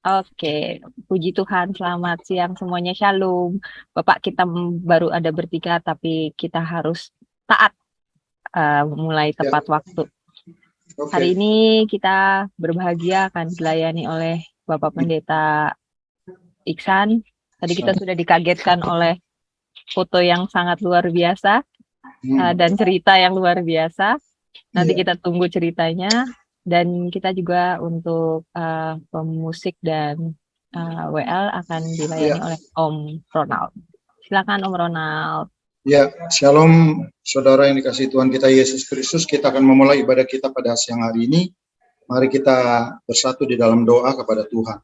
Oke, puji Tuhan, selamat siang semuanya, Shalom. Bapak, kita baru ada bertiga, tapi kita harus taat mulai tepat waktu. Hari ini kita berbahagia akan dilayani oleh Bapak Pendeta Iksan. Tadi kita sudah dikagetkan oleh foto yang sangat luar biasa dan cerita yang luar biasa. Nanti kita tunggu ceritanya. Dan kita juga untuk pemusik dan WL akan dilayani oleh Om Ronald. Silakan Om Ronald. Ya, shalom saudara yang dikasihi Tuhan kita Yesus Kristus. Kita akan memulai ibadah kita pada siang hari ini. Mari kita bersatu di dalam doa kepada Tuhan.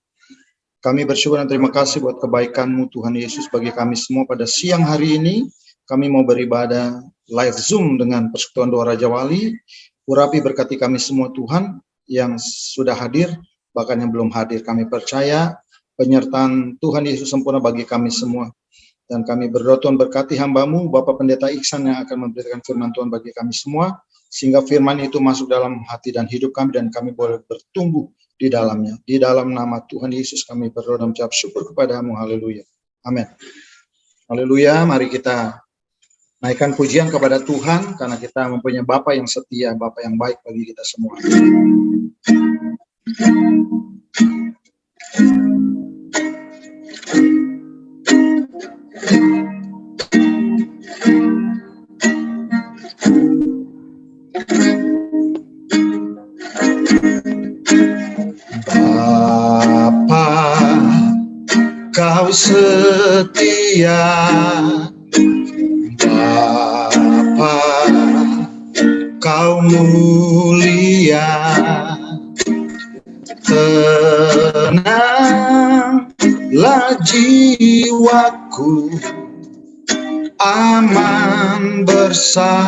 Kami bersyukur dan terima kasih buat kebaikan-Mu Tuhan Yesus bagi kami semua pada siang hari ini. Kami mau beribadah live Zoom dengan Persekutuan Doa Raja Wali. Urapi berkati kami semua Tuhan yang sudah hadir, bahkan yang belum hadir. Kami percaya penyertaan Tuhan Yesus sempurna bagi kami semua. Dan kami berdoa Tuhan berkati hamba-Mu, Bapak Pendeta Iksan yang akan memberitakan firman Tuhan bagi kami semua, sehingga firman itu masuk dalam hati dan hidup kami, dan kami boleh bertumbuh di dalamnya. Di dalam nama Tuhan Yesus kami berdoa dan mengucap syukur kepada-Mu. Haleluya. Amin. Haleluya. Mari kita naikkan pujian kepada Tuhan, karena kita mempunyai Bapa yang setia, Bapa yang baik bagi kita semua. Bapa, Kau setia, Bapa, Kau mulia, tenanglah jiwaku, aman bersamamu.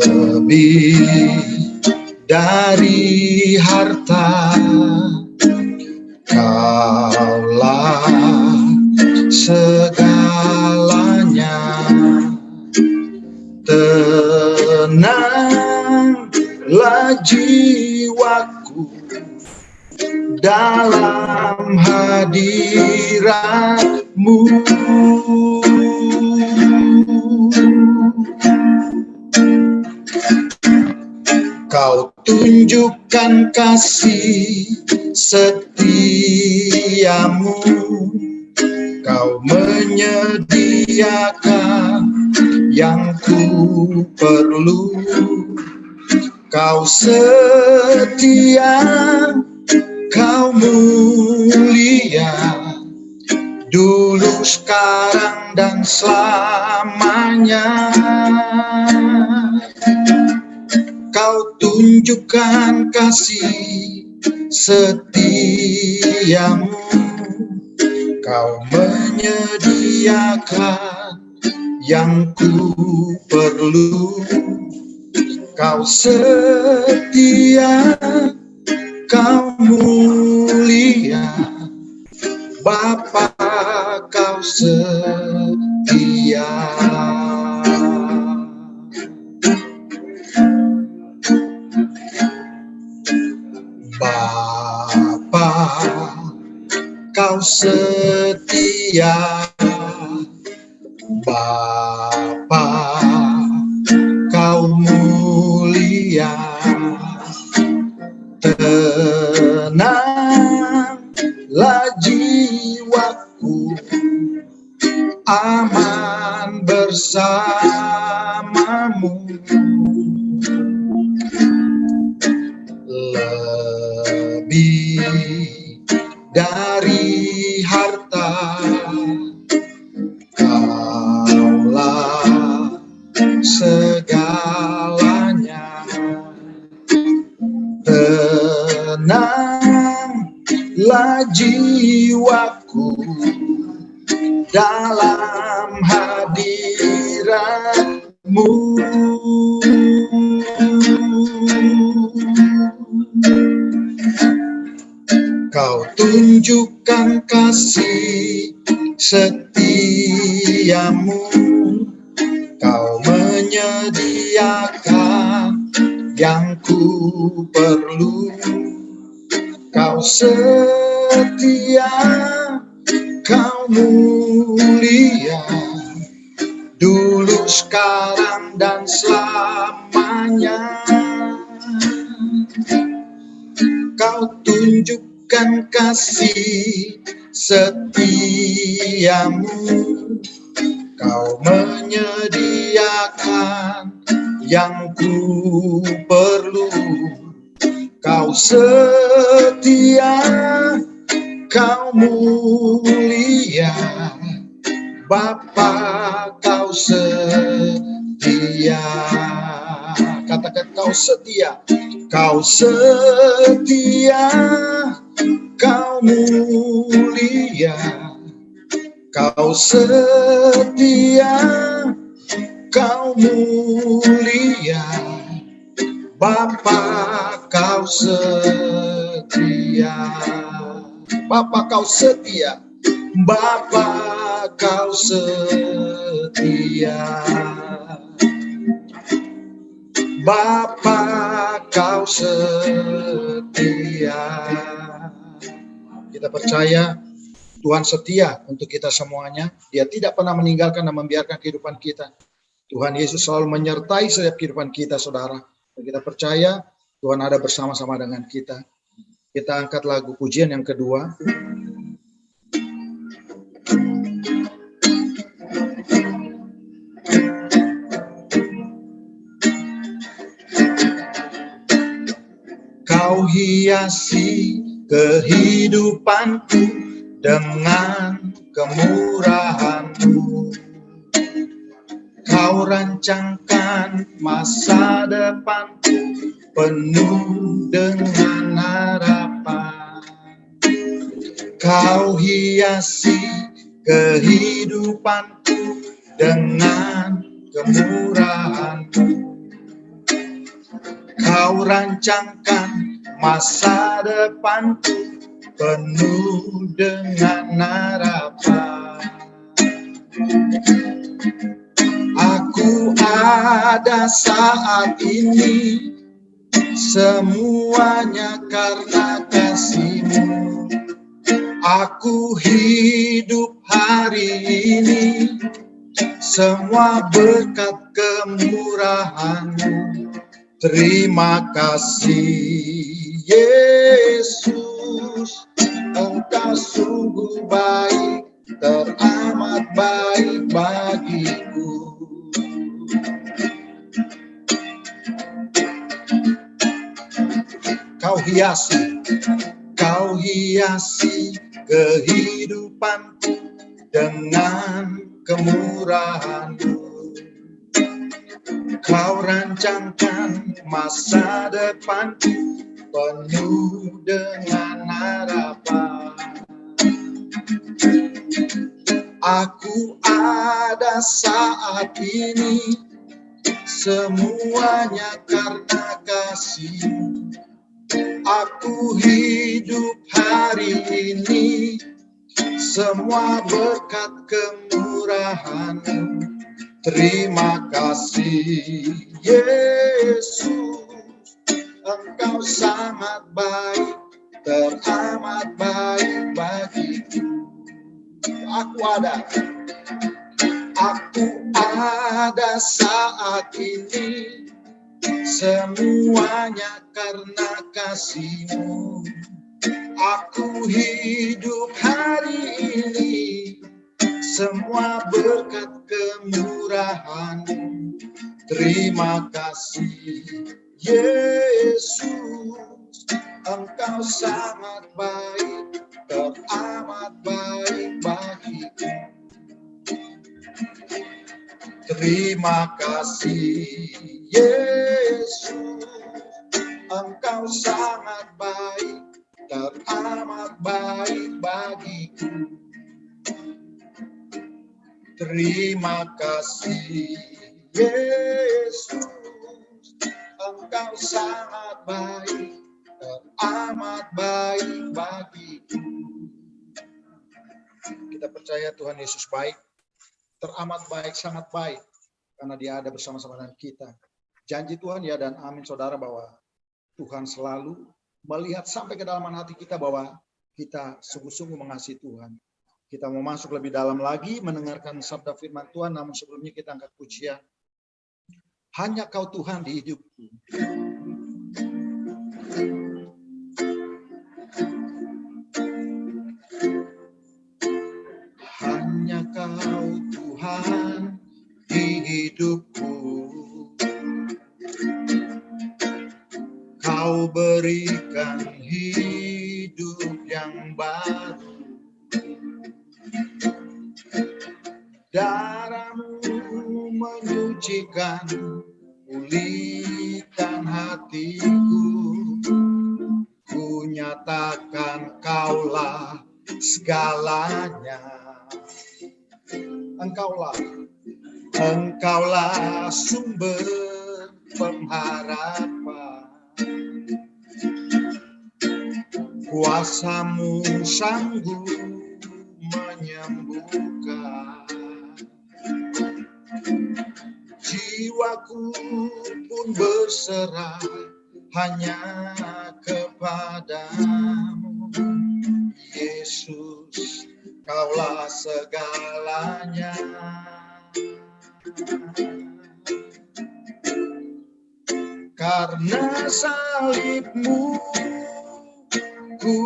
Lebih dari harta, Kaulah segalanya. Tenanglah jiwaku dalam hadirat-Mu. Kau tunjukkan kasih setiamu, Kau menyediakan yang ku perlu. Kau setia, Kau mulia, dulu, sekarang, dan selamanya. Kau tunjukkan kasih setiamu, Kau menyediakan yang ku perlu. Kau setia, Kau mulia, Bapa, Kau setia. Bapa, Kau setia, Bapa, Kau mulia, tenanglah jiwaku, aman bersamamu. Lebih dari harta, Kaulah segalanya. Tenanglah jiwaku dalam hadirat-Mu. Kau tunjukkan kasih setiamu, Kau menyediakan yang ku perlu. Kau setia, kau mulia, dulu, sekarang, dan selamanya. Kau tunjukkan kasih setiamu, kau menyediakan yang ku perlu. Kau setia, kau mulia, Bapa, kau setia. Katakan kau setia. Kau setia, kau mulia, kau setia, kau mulia, Bapa, kau setia. Bapa, kau setia. Bapa, kau setia. Bapa, kau setia. Kita percaya Tuhan setia untuk kita semuanya. Dia tidak pernah meninggalkan dan membiarkan kehidupan kita. Tuhan Yesus selalu menyertai setiap kehidupan kita, saudara. Dan kita percaya Tuhan ada bersama-sama dengan kita. Kita angkat lagu pujian yang kedua. Kau hiasi kehidupanku dengan kemurahan-Mu. Kau rancangkan masa depanku penuh dengan harapan. Kau hiasi kehidupanku dengan kemurahan-Mu. Kau rancangkan masa depanku penuh dengan harapan. Aku ada saat ini, semuanya karena kasih-Mu. Aku hidup hari ini, semua berkat kemurahan-Mu. Terima kasih Yesus, Engkau sungguh baik, teramat baik bagiku. Kau hiasi kehidupanku dengan kemurahan-Mu. Kau rancangkan masa depanku penuh dengan harapan. Aku ada saat ini, semuanya karena kasih-Mu. Aku hidup hari ini, semua berkat kemurahan-Mu. Terima kasih Yesus, Engkau sangat baik, teramat baik bagiku. Aku ada saat ini, semuanya karena kasih-Mu. Aku hidup hari ini, semua berkat kemurahan-Mu. Terima kasih Yesus, Engkau sangat baik, teramat baik bagiku. Terima kasih Yesus, Engkau sangat baik, teramat baik bagiku. Terima kasih Yesus, Engkau sangat baik, teramat baik bagiku. Kita percaya Tuhan Yesus baik, teramat baik, sangat baik. karena Dia ada bersama-sama dengan kita. Janji Tuhan ya dan amin saudara, bahwa Tuhan selalu melihat sampai ke dalaman hati kita bahwa kita sungguh-sungguh mengasihi Tuhan. Kita mau masuk lebih dalam lagi mendengarkan sabda firman Tuhan, namun sebelumnya kita angkat pujian. Hanya Kau Tuhan di hidupku. Hanya Kau Tuhan di hidupku. Kau berikan hidup yang baru. Darah-Mu menyucikan, pulihkan hatiku. Ku nyatakan Kaulah segalanya. Engkaulah sumber pengharapan. Kuasa-Mu sanggup menyembuhkan. Jiwaku pun berserah hanya kepadamu. Yesus, Kaulah segalanya. Karena salib-Mu ku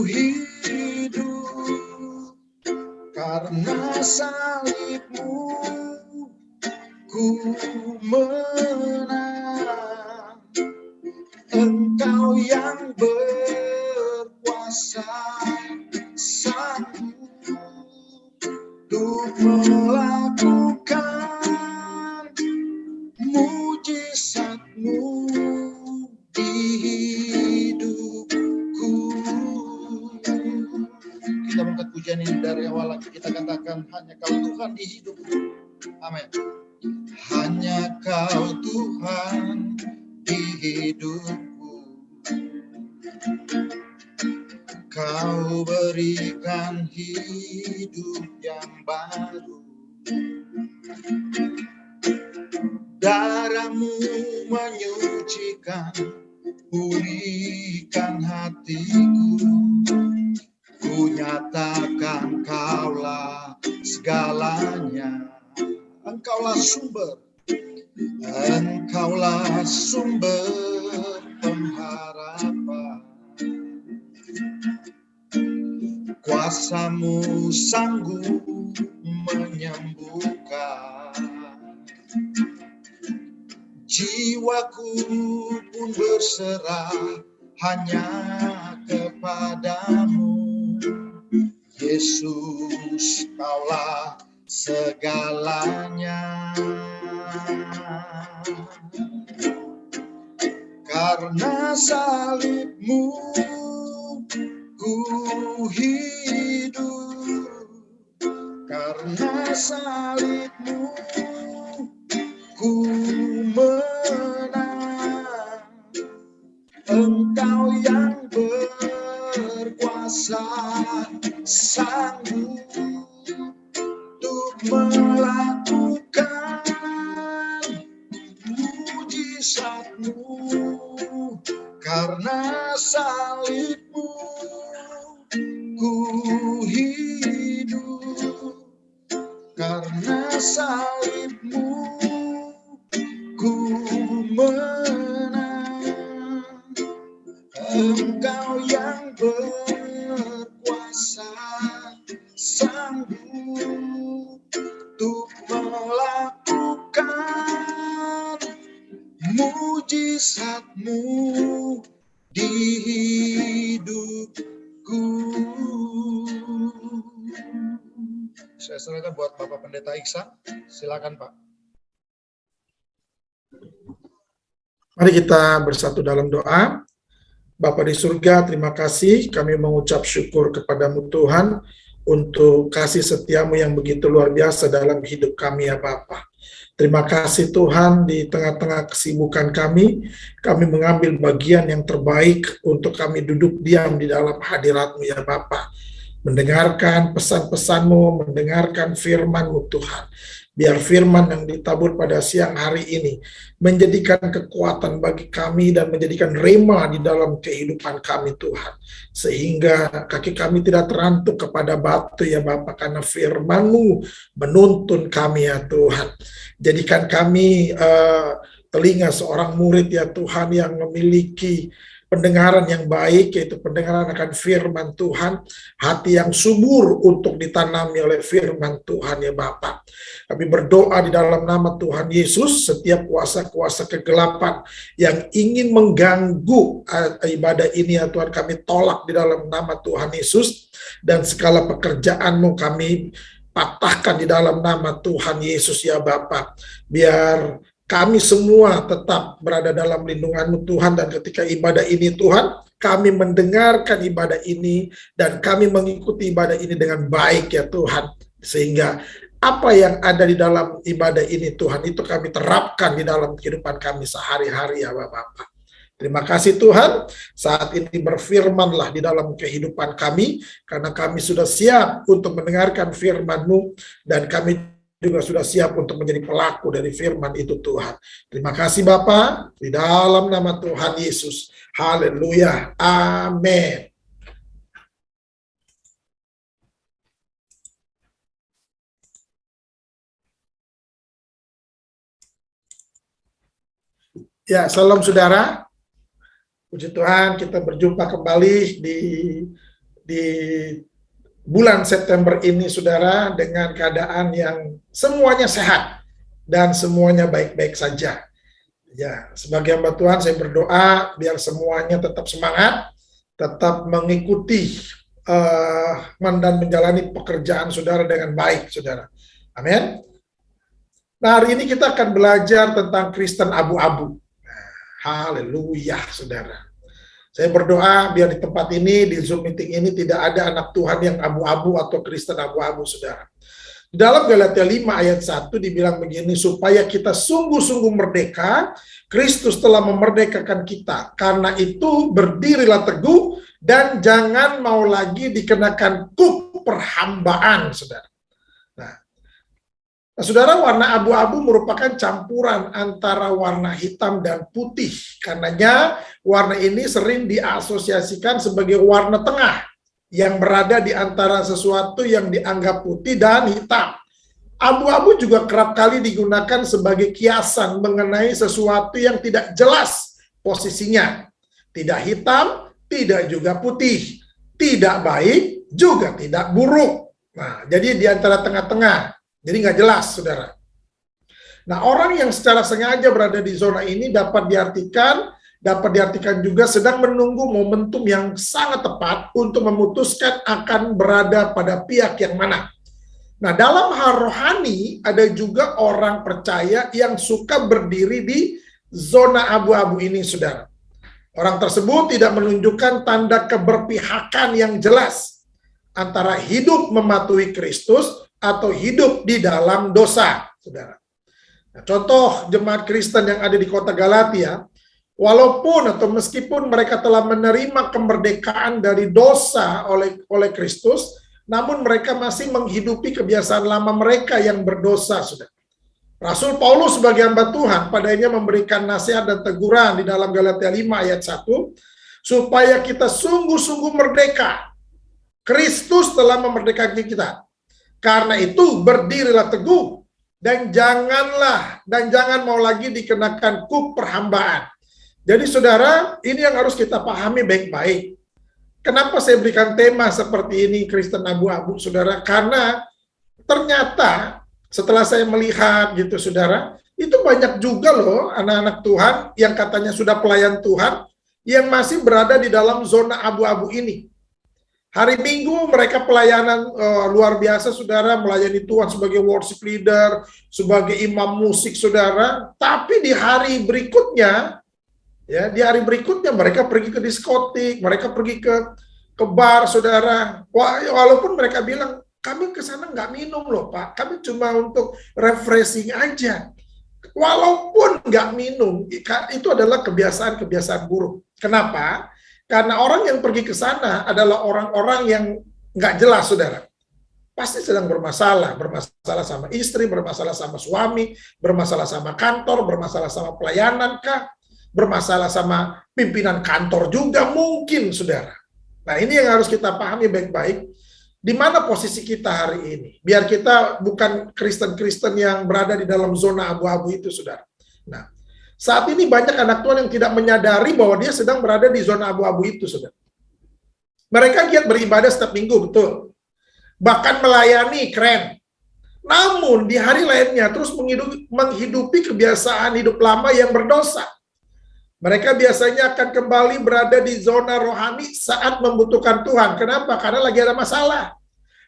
hidup. Karena salib-Mu ku menang. Engkau yang berkuasa, sanggup untuk melakukan mujizat-Mu di hidupku. Kita angkat pujian ini dari awal lagi. Kita katakan hanya Kau Tuhan di hidupku. Amin. Hanya Kau Tuhan di hidupku. Kau berikan hidup yang baru. Darah-Mu menyucikan, pulihkan hatiku. Ku nyatakan Kaulah segalanya. Engkaulah sumber pengharapan. Kuasa-Mu sanggup menyembuhkan. Jiwaku pun berserah hanya kepadamu. Yesus, Kaulah segalanya. Karena salib-Mu ku hidup. Karena salib-Mu ku menang. Engkau yang berkuasa, sanggup untuk melakukan mujizat-Mu. Karena salib-Mu ku hidup. Karena salib-Mu ku menang. Engkau yang berkuasa, sanggup untuk melakukan mujizat-Mu di hidupku. Saya serahkan buat Bapak Pendeta Iksan. Silakan Pak. Mari kita bersatu dalam doa. Bapa di surga, terima kasih. Kami mengucap syukur kepadamu Tuhan untuk kasih setiamu yang begitu luar biasa dalam hidup kami ya Bapa. Terima kasih Tuhan, di tengah-tengah kesibukan kami mengambil bagian yang terbaik untuk kami duduk diam di dalam hadirat-Mu ya Bapa. Mendengarkan pesan-pesan-Mu, mendengarkan firman-Mu Tuhan. Biar firman yang ditabur pada siang hari ini menjadikan kekuatan bagi kami dan menjadikan rema di dalam kehidupan kami Tuhan. Sehingga kaki kami tidak terantuk kepada batu ya Bapa, karena firman-Mu menuntun kami ya Tuhan. Jadikan kami telinga seorang murid ya Tuhan yang memiliki pendengaran yang baik, yaitu pendengaran akan firman Tuhan, hati yang subur untuk ditanami oleh firman Tuhan ya Bapa. Kami berdoa di dalam nama Tuhan Yesus, setiap kuasa-kuasa kegelapan yang ingin mengganggu ibadah ini ya Tuhan, kami tolak di dalam nama Tuhan Yesus, dan segala pekerjaan-Mu kami patahkan di dalam nama Tuhan Yesus ya Bapa. Biar kami semua tetap berada dalam lindungan-Mu Tuhan, dan ketika ibadah ini Tuhan, kami mendengarkan ibadah ini dan kami mengikuti ibadah ini dengan baik ya Tuhan, sehingga apa yang ada di dalam ibadah ini Tuhan, itu kami terapkan di dalam kehidupan kami sehari-hari ya Bapak. Terima kasih Tuhan, saat ini berfirmanlah di dalam kehidupan kami, karena kami sudah siap untuk mendengarkan firman-Mu, dan kami juga sudah siap untuk menjadi pelaku dari firman itu Tuhan. Terima kasih Bapa, di dalam nama Tuhan Yesus. Haleluya. Amin. Ya, salam saudara. Puji Tuhan, kita berjumpa kembali di bulan September ini, saudara, dengan keadaan yang semuanya sehat dan semuanya baik-baik saja. Ya, sebagai hamba Tuhan, saya berdoa biar semuanya tetap semangat, tetap mengikuti dan menjalani pekerjaan saudara dengan baik, saudara. Amin. Nah, hari ini kita akan belajar tentang Kristen abu-abu. Haleluya, saudara. Saya berdoa biar di tempat ini, di Zoom meeting ini, tidak ada anak Tuhan yang abu-abu atau Kristen abu-abu, saudara. Di dalam Galatia 5 ayat 1 dibilang begini, supaya kita sungguh-sungguh merdeka, Kristus telah memerdekakan kita. Karena itu berdirilah teguh dan jangan mau lagi dikenakan kuk perhambaan, saudara. Nah, saudara, warna abu-abu merupakan campuran antara warna hitam dan putih. Karenanya warna ini sering diasosiasikan sebagai warna tengah yang berada di antara sesuatu yang dianggap putih dan hitam. Abu-abu juga kerap kali digunakan sebagai kiasan mengenai sesuatu yang tidak jelas posisinya. Tidak hitam, tidak juga putih. Tidak baik, juga tidak buruk. Nah, jadi di antara tengah-tengah. Jadi nggak jelas, saudara. Nah, orang yang secara sengaja berada di zona ini dapat diartikan juga sedang menunggu momentum yang sangat tepat untuk memutuskan akan berada pada pihak yang mana. Nah, dalam hal rohani ada juga orang percaya yang suka berdiri di zona abu-abu ini, saudara. Orang tersebut tidak menunjukkan tanda keberpihakan yang jelas antara hidup mematuhi Kristus atau hidup di dalam dosa, saudara. Nah, contoh jemaat Kristen yang ada di kota Galatia, walaupun atau meskipun mereka telah menerima kemerdekaan dari dosa oleh Kristus, namun mereka masih menghidupi kebiasaan lama mereka yang berdosa, saudara. Rasul Paulus sebagai hamba Tuhan padanya memberikan nasihat dan teguran di dalam Galatia 5 ayat 1, supaya kita sungguh-sungguh merdeka. Kristus telah memerdekakan kita. Karena itu berdirilah teguh dan jangan mau lagi dikenakan kuk perhambaan. Jadi saudara, ini yang harus kita pahami baik-baik. Kenapa saya berikan tema seperti ini, Kristen abu-abu, saudara? Karena ternyata setelah saya melihat gitu, saudara, itu banyak juga loh anak-anak Tuhan yang katanya sudah pelayan Tuhan yang masih berada di dalam zona abu-abu ini. Hari Minggu mereka pelayanan luar biasa, saudara, melayani Tuhan sebagai worship leader, sebagai imam musik, saudara. Tapi di hari berikutnya, ya, mereka pergi ke diskotik, mereka pergi ke bar, saudara. Walaupun mereka bilang, kami ke sana nggak minum loh, Pak. Kami cuma untuk refreshing aja. Walaupun nggak minum, itu adalah kebiasaan buruk. Kenapa? Karena orang yang pergi ke sana adalah orang-orang yang nggak jelas, saudara. pasti sedang bermasalah. Bermasalah sama istri, bermasalah sama suami, bermasalah sama kantor, bermasalah sama pelayanan kah, bermasalah sama pimpinan kantor juga mungkin, saudara. Nah, ini yang harus kita pahami baik-baik. Di mana posisi kita hari ini? Biar kita bukan Kristen-Kristen yang berada di dalam zona abu-abu itu, saudara. Nah, saat ini banyak anak Tuhan yang tidak menyadari bahwa dia sedang berada di zona abu-abu itu, saudara. Mereka giat beribadah setiap minggu, betul. Bahkan melayani, keren. Namun, di hari lainnya terus menghidupi kebiasaan hidup lama yang berdosa. Mereka biasanya akan kembali berada di zona rohani saat membutuhkan Tuhan. Kenapa? Karena lagi ada masalah.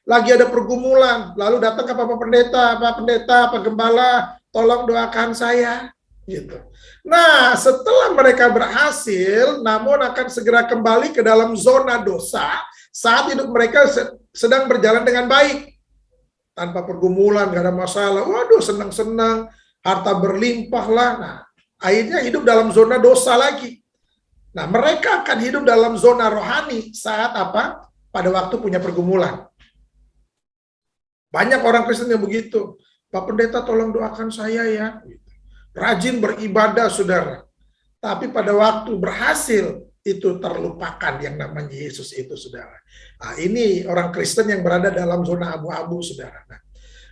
Lagi ada pergumulan. Lalu datang ke Pak Pendeta, Pak Gembala, tolong doakan saya. Gitu. Nah, setelah mereka berhasil, namun akan segera kembali ke dalam zona dosa saat hidup mereka sedang berjalan dengan baik. Tanpa pergumulan, gak ada masalah. Waduh, senang-senang, harta berlimpah lah. Nah, akhirnya hidup dalam zona dosa lagi. Nah, mereka akan hidup dalam zona rohani saat apa? Pada waktu punya pergumulan. Banyak orang Kristen yang begitu. Pak Pendeta tolong doakan saya ya. Rajin beribadah, saudara. Tapi pada waktu berhasil, itu terlupakan yang namanya Yesus itu, saudara. Nah, ini orang Kristen yang berada dalam zona abu-abu, saudara. Nah,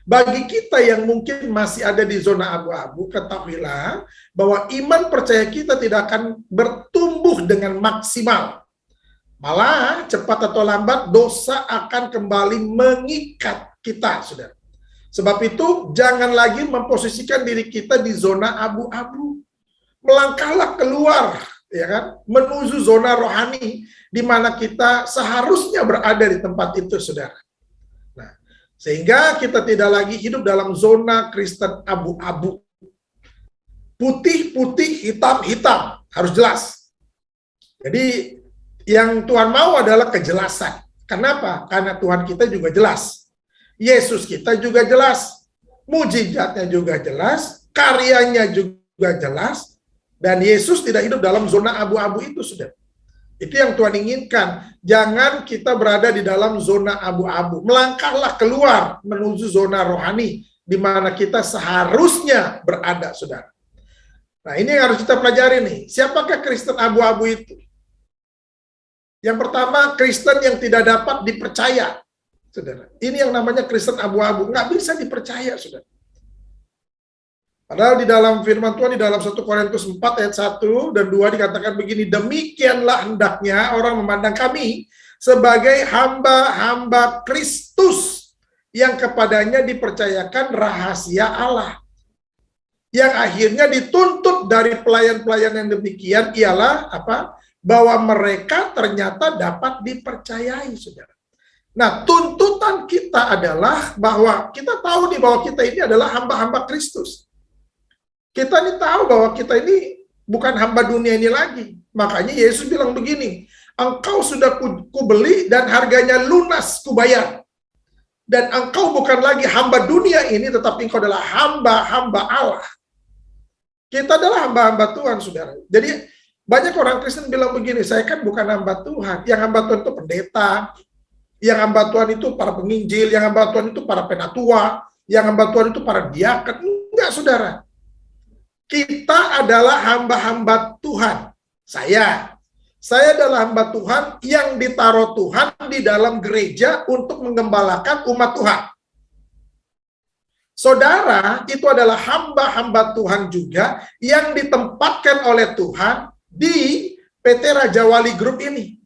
bagi kita yang mungkin masih ada di zona abu-abu, ketahuilah bahwa iman percaya kita tidak akan bertumbuh dengan maksimal. Malah cepat atau lambat dosa akan kembali mengikat kita, saudara. Sebab itu jangan lagi memposisikan diri kita di zona abu-abu. Melangkahlah keluar, ya kan, menuju zona rohani di mana kita seharusnya berada di tempat itu, saudara. Sehingga kita tidak lagi hidup dalam zona Kristen abu-abu. Putih-putih, hitam-hitam. Harus jelas. Jadi yang Tuhan mau adalah kejelasan. Kenapa? Karena Tuhan kita juga jelas. Yesus kita juga jelas. Mujizatnya juga jelas. Karyanya juga jelas. Dan Yesus tidak hidup dalam zona abu-abu itu, sudah. Itu yang Tuhan inginkan. Jangan kita berada di dalam zona abu-abu. Melangkahlah keluar menuju zona rohani di mana kita seharusnya berada, saudara. Nah, ini yang harus kita pelajari nih. Siapakah Kristen abu-abu itu? Yang pertama, Kristen yang tidak dapat dipercaya, saudara. Ini yang namanya Kristen abu-abu. Nggak bisa dipercaya, saudara. Padahal di dalam firman Tuhan, di dalam 1 Korintus 4 ayat 1 dan 2 dikatakan begini, demikianlah hendaknya orang memandang kami sebagai hamba-hamba Kristus yang kepadanya dipercayakan rahasia Allah. Yang akhirnya dituntut dari pelayan-pelayan yang demikian ialah apa? Bahwa mereka ternyata dapat dipercayai, saudara. Nah, tuntutan kita adalah bahwa kita tahu nih bahwa kita ini adalah hamba-hamba Kristus. Kita ini tahu bahwa kita ini bukan hamba dunia ini lagi. Makanya Yesus bilang begini, engkau sudah kubeli dan harganya lunas kubayar. Dan engkau bukan lagi hamba dunia ini, tetapi engkau adalah hamba-hamba Allah. Kita adalah hamba-hamba Tuhan, saudara. Jadi banyak orang Kristen bilang begini, saya kan bukan hamba Tuhan. Yang hamba Tuhan itu pendeta, yang hamba Tuhan itu para penginjil, yang hamba Tuhan itu para penatua, yang hamba Tuhan itu para diaken. Enggak, saudara. Kita adalah hamba-hamba Tuhan. Saya adalah hamba Tuhan yang ditaruh Tuhan di dalam gereja untuk menggembalakan umat Tuhan. Saudara, itu adalah hamba-hamba Tuhan juga yang ditempatkan oleh Tuhan di PT Raja Wali Group ini.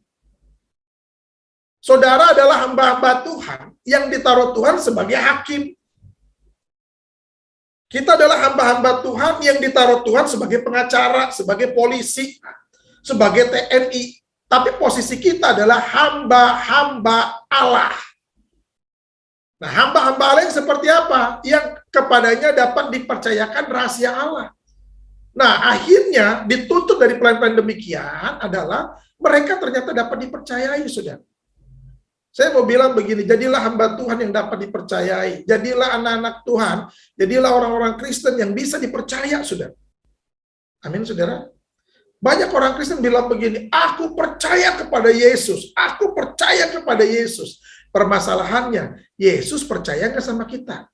Saudara adalah hamba-hamba Tuhan yang ditaruh Tuhan sebagai hakim. Kita adalah hamba-hamba Tuhan yang ditaruh Tuhan sebagai pengacara, sebagai polisi, sebagai TNI. Tapi posisi kita adalah hamba-hamba Allah. Nah, hamba-hamba Allah yang seperti apa? Yang kepadanya dapat dipercayakan rahasia Allah. Nah, akhirnya dituntut dari pelayan-pelayan demikian adalah mereka ternyata dapat dipercayai, saudara. Saya mau bilang begini, jadilah hamba Tuhan yang dapat dipercayai. Jadilah anak-anak Tuhan, jadilah orang-orang Kristen yang bisa dipercaya, saudara. Amin, saudara. Banyak orang Kristen bilang begini, aku percaya kepada Yesus, aku percaya kepada Yesus. Permasalahannya, Yesus percaya nggak sama kita?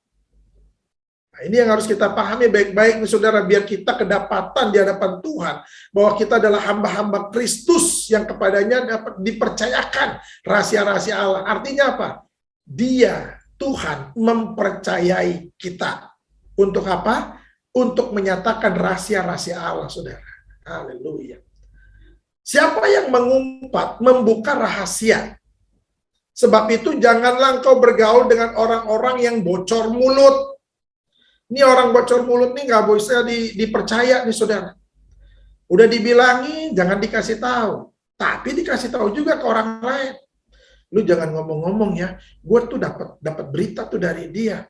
Nah, ini yang harus kita pahami baik-baik nih saudara, biar kita kedapatan di hadapan Tuhan bahwa kita adalah hamba-hamba Kristus yang kepadanya dapat dipercayakan rahasia-rahasia Allah. Artinya apa? Dia, Tuhan, mempercayai kita. Untuk apa? Untuk menyatakan rahasia-rahasia Allah, saudara. Haleluya. Siapa yang mengumpat, membuka rahasia? Sebab itu janganlah engkau bergaul dengan orang-orang yang bocor mulut. Ini orang bocor mulut nih nggak bisa dipercaya nih saudara. Udah dibilangin jangan dikasih tahu, tapi dikasih tahu juga ke orang lain. Lu jangan ngomong-ngomong ya, gue tuh dapat berita tuh dari dia.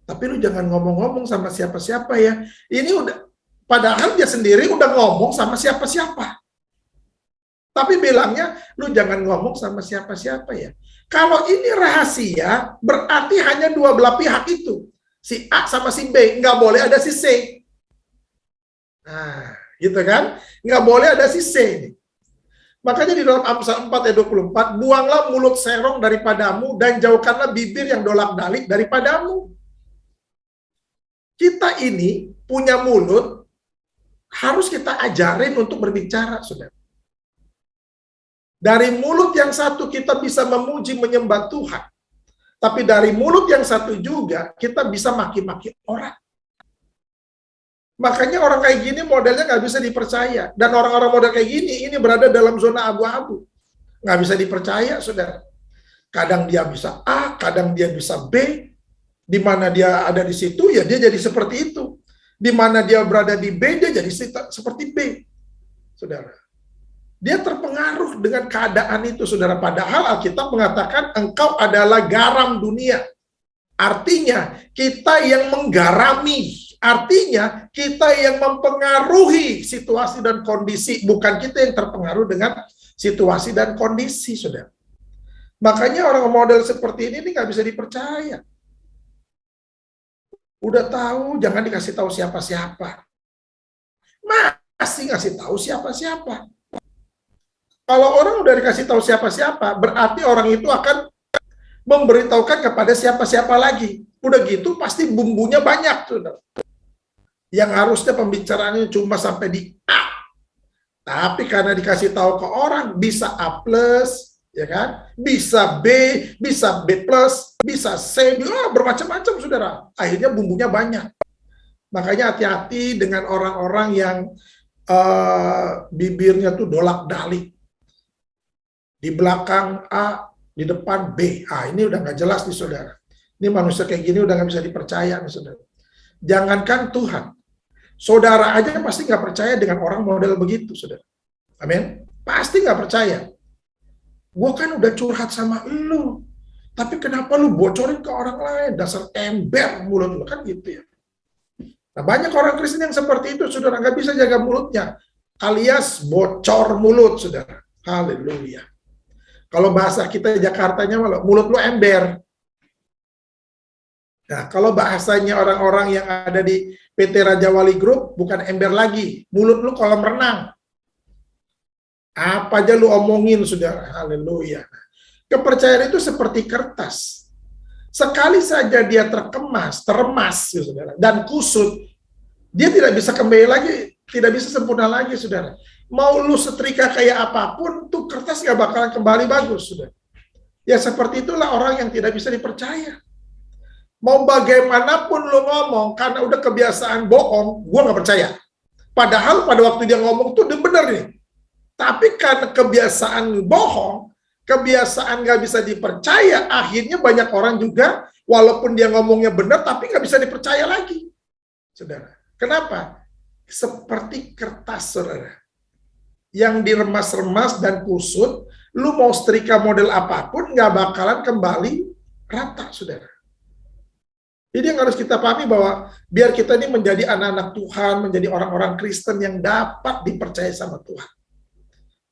Tapi lu jangan ngomong-ngomong sama siapa-siapa ya. Ini udah, padahal dia sendiri udah ngomong sama siapa-siapa. Tapi bilangnya, lu jangan ngomong sama siapa-siapa ya. Kalau ini rahasia, berarti hanya dua belah pihak itu. Si A sama si B, nggak boleh ada si C. Nah, gitu kan? Nggak boleh ada si C. Makanya di dalam Amsal 4 ayat 24, buanglah mulut serong daripadamu dan jauhkanlah bibir yang dolak-dalik daripadamu. Kita ini punya mulut, harus kita ajarin untuk berbicara, saudara. Dari mulut yang satu kita bisa memuji menyembah Tuhan. Tapi dari mulut yang satu juga kita bisa maki-maki orang. Makanya orang kayak gini modelnya nggak bisa dipercaya. Dan orang-orang model kayak gini ini berada dalam zona abu-abu. Nggak bisa dipercaya, saudara. Kadang dia bisa A, kadang dia bisa B. Di mana dia ada di situ, ya dia jadi seperti itu. Di mana dia berada di B, dia jadi seperti B. Saudara. Dia terpengaruh dengan keadaan itu, saudara. Padahal Alkitab mengatakan engkau adalah garam dunia. Artinya, kita yang menggarami. Artinya, kita yang mempengaruhi situasi dan kondisi. Bukan kita yang terpengaruh dengan situasi dan kondisi, saudara. Makanya orang model seperti ini nggak bisa dipercaya. Udah tahu, jangan dikasih tahu siapa-siapa. Masih ngasih tahu siapa-siapa. Kalau orang udah dikasih tahu siapa-siapa, berarti orang itu akan memberitahukan kepada siapa-siapa lagi. Udah gitu pasti bumbunya banyak, saudara. Yang harusnya pembicaraannya cuma sampai di A. Tapi karena dikasih tahu ke orang, bisa A+, ya kan? Bisa B, bisa B+, bisa C, bermacam-macam, saudara. Akhirnya bumbunya banyak. Makanya hati-hati dengan orang-orang yang bibirnya tuh dolak-dalik. Di belakang A, di depan B. Ini udah nggak jelas nih, saudara. Ini manusia kayak gini udah nggak bisa dipercaya nih, saudara. Jangankan Tuhan, saudara aja pasti nggak percaya dengan orang model begitu, saudara. Amin. Pasti nggak percaya. Gue kan udah curhat sama lu, tapi kenapa lu bocorin ke orang lain? Dasar ember mulut lu, kan gitu ya. Nah, banyak orang Kristen yang seperti itu, saudara, nggak bisa jaga mulutnya, alias bocor mulut, saudara. Haleluya. Kalau bahasa kita Jakartanya malah mulut lu ember. Nah, kalau bahasanya orang-orang yang ada di PT Raja Wali Group, bukan ember lagi, mulut lu kolam renang. Apa aja lu omongin, saudara. Haleluya. Kepercayaan itu seperti kertas. Sekali saja dia terremas, saudara, dan kusut, dia tidak bisa kembali lagi, tidak bisa sempurna lagi, saudara. Mau lu setrika kayak apapun, tuh kertas gak bakalan kembali bagus, saudara. Ya seperti itulah orang yang tidak bisa dipercaya. Mau bagaimanapun lu ngomong, karena udah kebiasaan bohong, gua gak percaya. Padahal pada waktu dia ngomong tuh dia bener nih. Tapi karena kebiasaan bohong, kebiasaan gak bisa dipercaya, akhirnya banyak orang juga, walaupun dia ngomongnya benar, tapi gak bisa dipercaya lagi. Saudara, kenapa? Seperti kertas, saudara. Yang diremas-remas dan kusut, lu mau setrika model apapun, gak bakalan kembali rata, saudara. Jadi yang harus kita pahami bahwa biar kita ini menjadi anak-anak Tuhan, menjadi orang-orang Kristen yang dapat dipercaya sama Tuhan.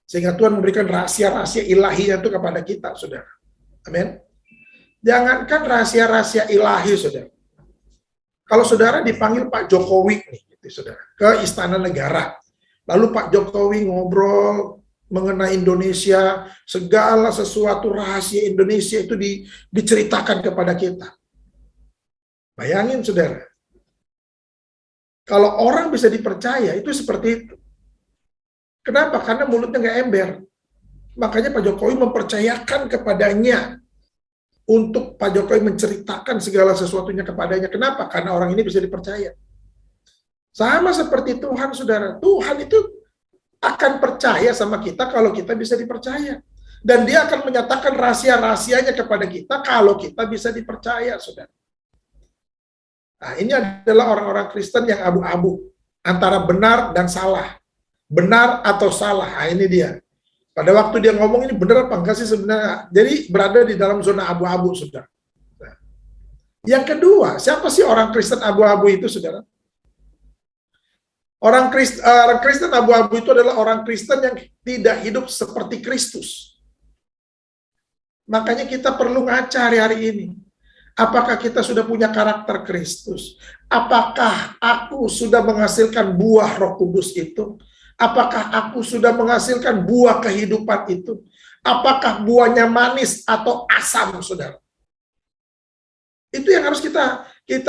Sehingga Tuhan memberikan rahasia-rahasia ilahi itu kepada kita, saudara. Amin. Jangankan rahasia-rahasia ilahi, saudara. Kalau saudara dipanggil Pak Jokowi nih, gitu, saudara, ke Istana Negara. Lalu Pak Jokowi ngobrol mengenai Indonesia, segala sesuatu rahasia Indonesia itu diceritakan kepada kita. Bayangin saudara, kalau orang bisa dipercaya itu seperti itu. Kenapa? Karena mulutnya nggak ember. Makanya Pak Jokowi mempercayakan kepadanya untuk Pak Jokowi menceritakan segala sesuatunya kepadanya. Kenapa? Karena orang ini bisa dipercaya. Sama seperti Tuhan, saudara. Tuhan itu akan percaya sama kita kalau kita bisa dipercaya. Dan dia akan menyatakan rahasia-rahasianya kepada kita kalau kita bisa dipercaya, saudara. Nah, ini adalah orang-orang Kristen yang abu-abu antara benar dan salah. Benar atau salah. Nah, ini dia. Pada waktu dia ngomong ini benar apa enggak sih sebenarnya? Jadi berada di dalam zona abu-abu, saudara. Nah, yang kedua, siapa sih orang Kristen abu-abu itu, saudara? Orang Kristen abu-abu itu adalah orang Kristen yang tidak hidup seperti Kristus. Makanya kita perlu ngaca hari-hari ini. Apakah kita sudah punya karakter Kristus? Apakah aku sudah menghasilkan buah Roh Kudus itu? Apakah aku sudah menghasilkan buah kehidupan itu? Apakah buahnya manis atau asam, saudara? Itu yang harus kita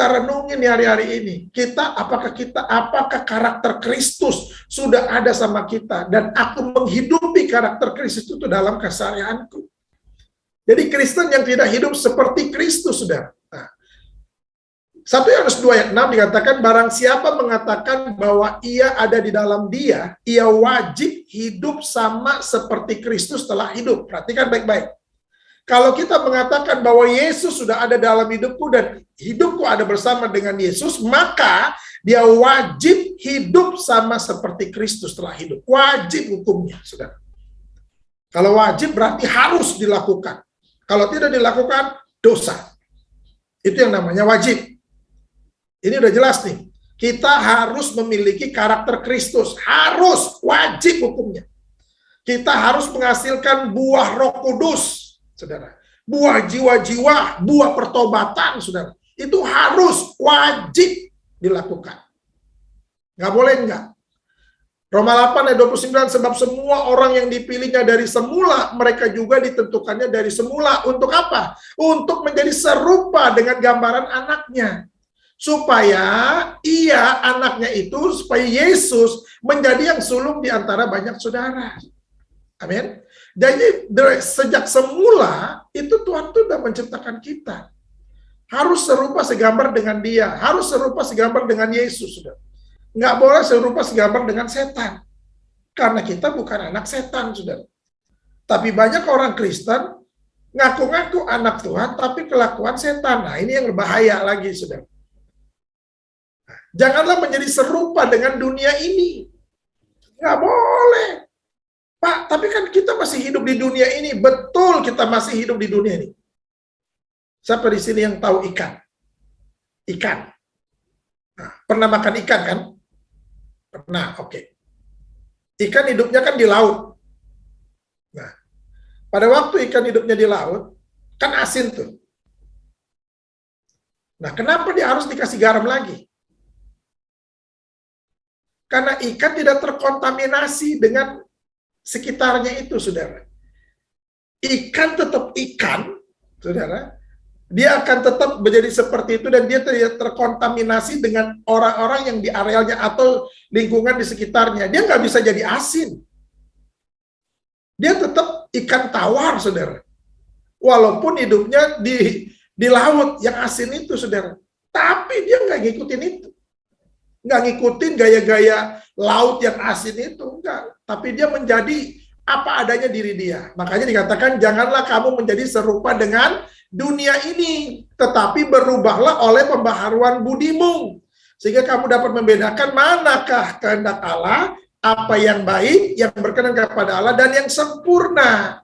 renungin hari-hari ini. Apakah karakter Kristus sudah ada sama kita dan aku menghidupi karakter Kristus itu dalam keseharianku. Jadi Kristen yang tidak hidup seperti Kristus, saudara. Nah, 1 Yohanes 2 ayat 6 dikatakan, barang siapa mengatakan bahwa ia ada di dalam dia, ia wajib hidup sama seperti Kristus telah hidup. Perhatikan baik-baik. Kalau kita mengatakan bahwa Yesus sudah ada dalam hidupku dan hidupku ada bersama dengan Yesus, maka dia wajib hidup sama seperti Kristus telah hidup. Wajib hukumnya, saudara. Kalau wajib berarti harus dilakukan. Kalau tidak dilakukan, dosa. Itu yang namanya wajib. Ini udah jelas nih. Kita harus memiliki karakter Kristus. Harus, wajib hukumnya. Kita harus menghasilkan buah Roh Kudus. Saudara, buah jiwa-jiwa, buah pertobatan, saudara, itu harus wajib dilakukan. Nggak boleh enggak. Roma 8 ayat 29, sebab semua orang yang dipilihnya dari semula, mereka juga ditentukannya dari semula. Untuk apa? Untuk menjadi serupa dengan gambaran anaknya. Supaya anaknya itu, supaya Yesus menjadi yang sulung di antara banyak saudara. Amin. Jadi sejak semula itu Tuhan sudah menciptakan kita. Harus serupa segambar dengan Dia. Harus serupa segambar dengan Yesus. Sudah. Nggak boleh serupa segambar dengan setan. Karena kita bukan anak setan, saudara. Tapi banyak orang Kristen ngaku-ngaku anak Tuhan, tapi kelakuan setan. Nah, ini yang berbahaya lagi, saudara. Janganlah menjadi serupa dengan dunia ini. Nggak boleh. Pak, tapi kan kita masih hidup di dunia ini. Betul, kita masih hidup di dunia ini. Siapa di sini yang tahu ikan? Ikan. Nah, pernah makan ikan kan? Pernah, oke. Ikan hidupnya kan di laut. Nah, pada waktu ikan hidupnya di laut, kan asin tuh. Nah, kenapa dia harus dikasih garam lagi? Karena ikan tidak terkontaminasi dengan sekitarnya itu, saudara. Ikan tetap ikan, saudara. Dia akan tetap menjadi seperti itu dan dia tidak terkontaminasi dengan orang-orang yang di arealnya atau lingkungan di sekitarnya. Dia nggak bisa jadi asin. Dia tetap ikan tawar, saudara. Walaupun hidupnya di laut yang asin itu, saudara. Tapi dia nggak ngikutin itu. Nggak ngikutin gaya-gaya laut yang asin itu, enggak. Tapi dia menjadi apa adanya diri dia. Makanya dikatakan, janganlah kamu menjadi serupa dengan dunia ini, tetapi berubahlah oleh pembaharuan budimu. Sehingga kamu dapat membedakan manakah kehendak Allah, apa yang baik, yang berkenan kepada Allah, dan yang sempurna.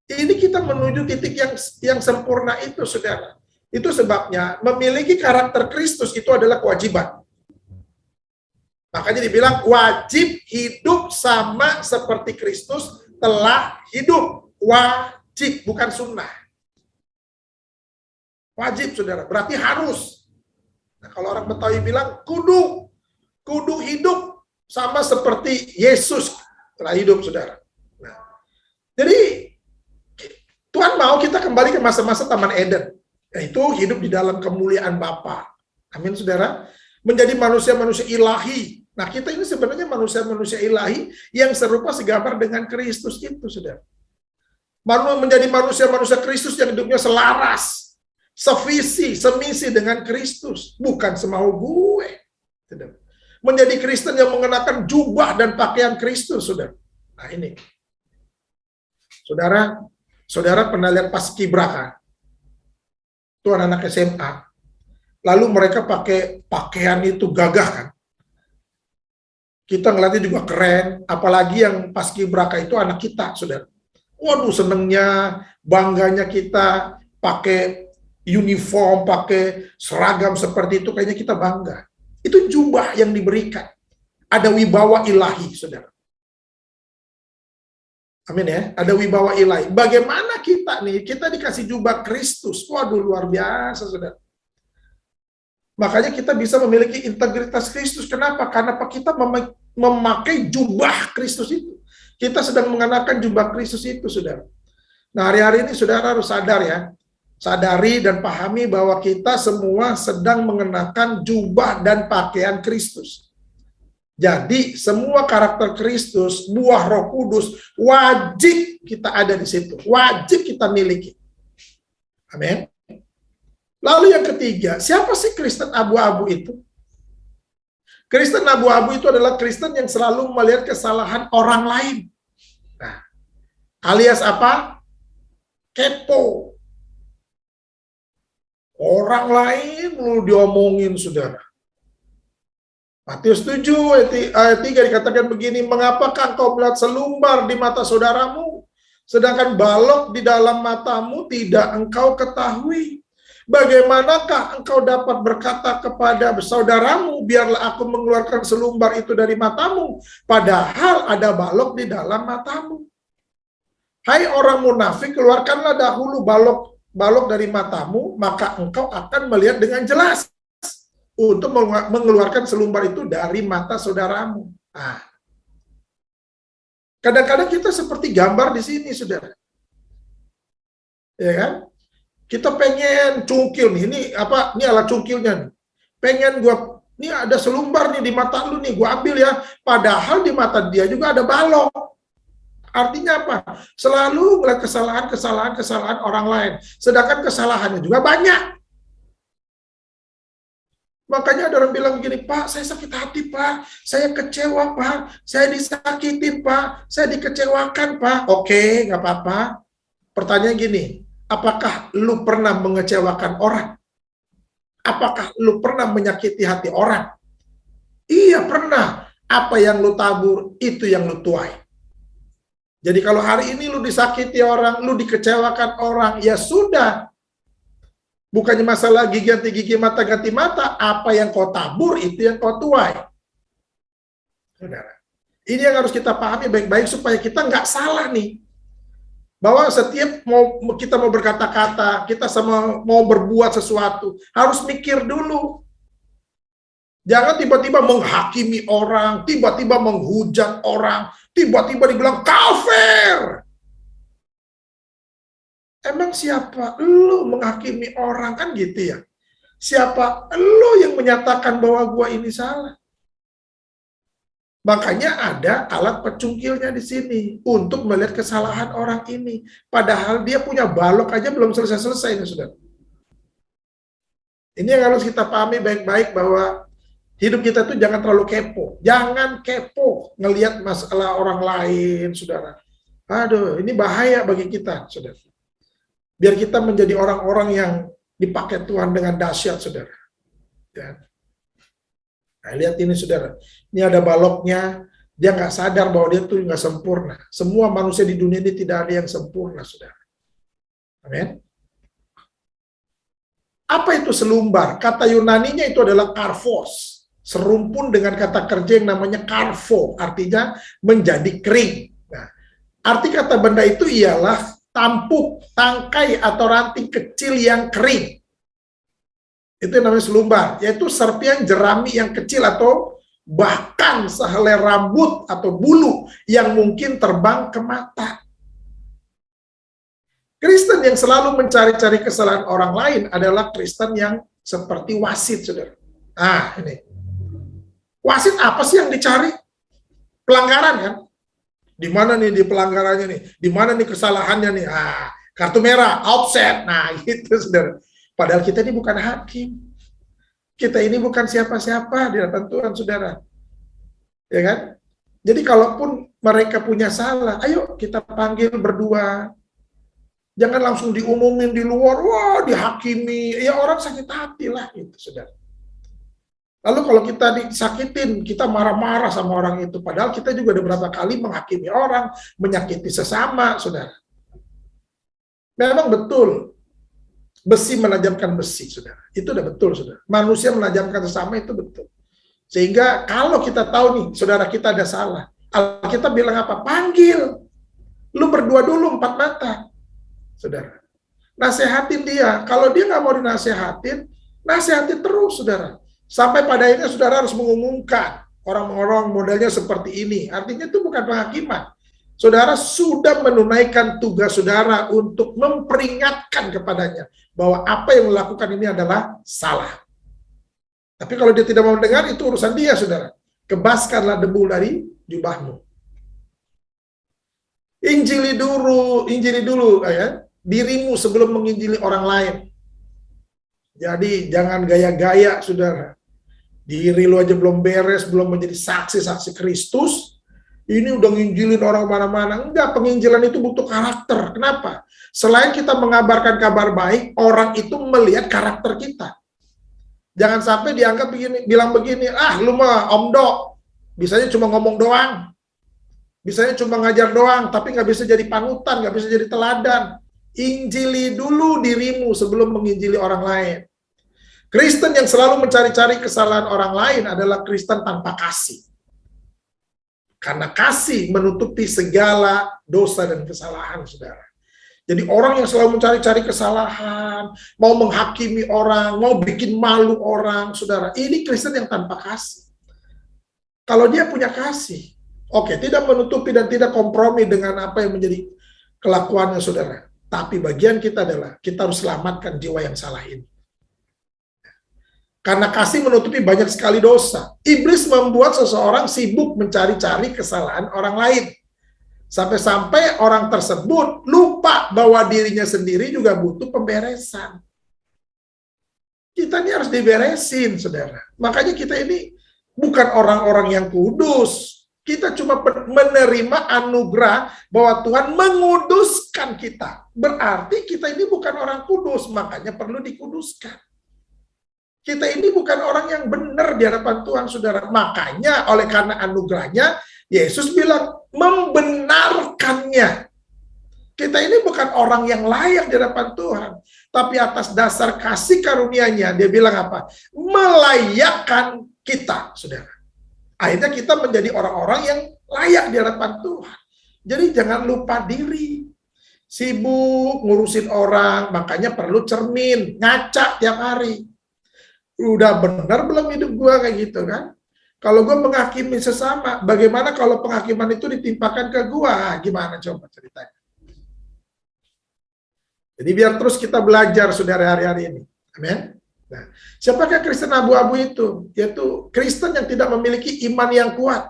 Ini kita menuju titik yang sempurna itu, saudara. Itu sebabnya memiliki karakter Kristus itu adalah kewajiban. Makanya dibilang wajib hidup sama seperti Kristus telah hidup. Wajib, bukan sunnah. Wajib, saudara. Berarti harus. Nah, kalau orang Betawi bilang kudu hidup sama seperti Yesus telah hidup, saudara. Jadi Tuhan mau kita kembali ke masa-masa Taman Eden, yaitu hidup di dalam kemuliaan Bapa. Amin, saudara. Menjadi manusia-manusia ilahi. Nah, kita ini sebenarnya manusia-manusia ilahi yang serupa segambar dengan Kristus itu, saudara. Menjadi manusia-manusia Kristus yang hidupnya selaras, sevisi, semisi dengan Kristus, bukan semau gue. Saudara. Menjadi Kristen yang mengenakan jubah dan pakaian Kristus, saudara. Nah, ini. Saudara pernah lihat paskibraka? Itu anak-anak SMA. Lalu mereka pakai pakaian itu gagah kan? Kita ngeliatnya juga keren, apalagi yang paskibraka itu anak kita, saudara. Waduh, senengnya, bangganya kita pakai uniform, pakai seragam seperti itu, kayaknya kita bangga. Itu jubah yang diberikan. Ada wibawa ilahi, saudara. Amin ya, ada wibawa ilahi. Bagaimana kita nih, kita dikasih jubah Kristus. Waduh, luar biasa, saudara. Makanya kita bisa memiliki integritas Kristus. Kenapa? Karena kita memakai jubah Kristus itu. Kita sedang mengenakan jubah Kristus itu, saudara. Nah, hari-hari ini saudara harus sadar ya. Sadari dan pahami bahwa kita semua sedang mengenakan jubah dan pakaian Kristus. Jadi semua karakter Kristus, buah Roh Kudus, wajib kita ada di situ. Wajib kita miliki. Amin. Lalu yang ketiga, siapa sih Kristen abu-abu itu? Kristen abu-abu itu adalah Kristen yang selalu melihat kesalahan orang lain. Nah, alias apa? Kepo. Orang lain lu diomongin, saudara. Matius 7 ayat 3 dikatakan begini, mengapakah engkau melihat selumbar di mata saudaramu, sedangkan balok di dalam matamu tidak engkau ketahui? Bagaimanakah engkau dapat berkata kepada saudaramu, biarlah aku mengeluarkan selumbar itu dari matamu, padahal ada balok di dalam matamu? Hai orang munafik, keluarkanlah dahulu balok dari matamu, maka engkau akan melihat dengan jelas untuk mengeluarkan selumbar itu dari mata saudaramu. Nah, kadang-kadang kita seperti gambar di sini, saudara. Ya kan? Kita pengen cungkil nih, ini alat cungkilnya nih. Pengen ini ada selumbar nih di mata lu nih, gua ambil ya. Padahal di mata dia juga ada balok. Artinya apa? Selalu melihat kesalahan orang lain. Sedangkan kesalahannya juga banyak. Makanya ada orang bilang begini, Pak, saya sakit hati, Pak. Saya kecewa, Pak. Saya disakitin, Pak. Saya dikecewakan, Pak. Oke, nggak apa-apa. Pertanyaan gini, apakah lu pernah mengecewakan orang? Apakah lu pernah menyakiti hati orang? Iya, pernah. Apa yang lu tabur, itu yang lu tuai. Jadi kalau hari ini lu disakiti orang, lu dikecewakan orang, ya sudah. Bukannya masalah gigi ganti gigi, mata ganti mata, apa yang kau tabur itu yang kau tuai. Saudara, ini yang harus kita pahami baik-baik supaya kita nggak salah nih. Bahwa setiap kita mau berkata-kata, kita mau berbuat sesuatu, harus mikir dulu. Jangan tiba-tiba menghakimi orang, tiba-tiba menghujat orang, tiba-tiba dibilang kafir. Emang siapa lu menghakimi orang, kan gitu ya? Siapa lu yang menyatakan bahwa gua ini salah? Makanya ada alat pecungkilnya di sini untuk melihat kesalahan orang ini. Padahal dia punya balok aja belum selesai-selesai nih, saudara. Ini yang harus kita pahami baik-baik bahwa hidup kita tuh jangan terlalu kepo. Jangan kepo ngelihat masalah orang lain, saudara. Aduh, ini bahaya bagi kita, saudara. Biar kita menjadi orang-orang yang dipakai Tuhan dengan dahsyat, saudara. Ya. Nah, lihat ini, saudara. Ini ada baloknya. Dia nggak sadar bahwa dia tuh nggak sempurna. Semua manusia di dunia ini tidak ada yang sempurna, saudara. Amin. Apa itu selumbar? Kata Yunaninya itu adalah karfos. Serumpun dengan kata kerja yang namanya karfo. Artinya menjadi kering. Nah, arti kata benda itu ialah tampuk, tangkai, atau ranting kecil yang kering. Itu yang namanya selumbar, yaitu serpihan jerami yang kecil atau bahkan sehelai rambut atau bulu yang mungkin terbang ke mata. Kristen yang selalu mencari-cari kesalahan orang lain adalah Kristen yang seperti wasit, saudara. Nah, ini. Wasit apa sih yang dicari? Pelanggaran kan? Di mana nih di pelanggarannya nih? Di mana nih kesalahannya nih? Ah, kartu merah, offset. Nah, gitu, saudara. Padahal kita ini bukan hakim. Kita ini bukan siapa-siapa di hadapan Tuhan, saudara. Ya kan? Jadi kalaupun mereka punya salah, ayo kita panggil berdua. Jangan langsung diumumin di luar, wah dihakimi. Ya orang sakit hati lah, itu, saudara. Lalu kalau kita disakitin, kita marah-marah sama orang itu. Padahal kita juga ada beberapa kali menghakimi orang, menyakiti sesama, saudara. Memang betul, besi menajamkan besi, saudara. Itu udah betul, saudara. Manusia menajamkan sesama itu betul. Sehingga kalau kita tahu nih, saudara kita ada salah, Alkitab bilang apa? Panggil. Lu berdua dulu 4 mata, saudara. Nasehatin dia. Kalau dia nggak mau dinasehatin, nasehatin terus, saudara. Sampai pada akhirnya saudara harus mengumumkan orang-orang modelnya seperti ini. Artinya itu bukan penghakiman. Saudara sudah menunaikan tugas saudara untuk memperingatkan kepadanya bahwa apa yang melakukan ini adalah salah. Tapi kalau dia tidak mau mendengar, itu urusan dia, saudara. Kebaskanlah debu dari jubahmu. Injili dulu ya, dirimu sebelum menginjili orang lain. Jadi jangan gaya-gaya, saudara. Diri lu aja belum beres, belum menjadi saksi-saksi Kristus, ini udah nginjilin orang mana-mana. Enggak, penginjilan itu butuh karakter. Kenapa? Selain kita mengabarkan kabar baik, orang itu melihat karakter kita. Jangan sampai dianggap bilang begini, ah lu mah omdo, bisanya cuma ngomong doang. Bisanya cuma ngajar doang, tapi nggak bisa jadi panutan, nggak bisa jadi teladan. Injili dulu dirimu sebelum menginjili orang lain. Kristen yang selalu mencari-cari kesalahan orang lain adalah Kristen tanpa kasih. Karena kasih menutupi segala dosa dan kesalahan, saudara. Jadi orang yang selalu mencari-cari kesalahan, mau menghakimi orang, mau bikin malu orang, saudara. Ini Kristen yang tanpa kasih. Kalau dia punya kasih, oke, tidak menutupi dan tidak kompromi dengan apa yang menjadi kelakuannya, saudara. Tapi bagian kita adalah, kita harus selamatkan jiwa yang salah ini. Karena kasih menutupi banyak sekali dosa. Iblis membuat seseorang sibuk mencari-cari kesalahan orang lain. Sampai-sampai orang tersebut lupa bahwa dirinya sendiri juga butuh pemberesan. Kita ini harus diberesin, saudara. Makanya kita ini bukan orang-orang yang kudus. Kita cuma menerima anugerah bahwa Tuhan menguduskan kita. Berarti kita ini bukan orang kudus, makanya perlu dikuduskan. Kita ini bukan orang yang benar di hadapan Tuhan, saudara. Makanya oleh karena anugerahnya, Yesus bilang membenarkannya. Kita ini bukan orang yang layak di hadapan Tuhan. Tapi atas dasar kasih karunia-Nya, dia bilang apa? Melayakkan kita, saudara. Akhirnya kita menjadi orang-orang yang layak di hadapan Tuhan. Jadi jangan lupa diri. Sibuk ngurusin orang, makanya perlu cermin, ngaca tiap hari. Udah benar belum hidup gue kayak gitu kan? Kalau gue menghakimi sesama, bagaimana kalau penghakiman itu ditimpakan ke gue? Gimana coba ceritanya? Jadi biar terus kita belajar, saudara, hari-hari ini. Amin. Nah, siapakah Kristen abu-abu itu? Yaitu Kristen yang tidak memiliki iman yang kuat.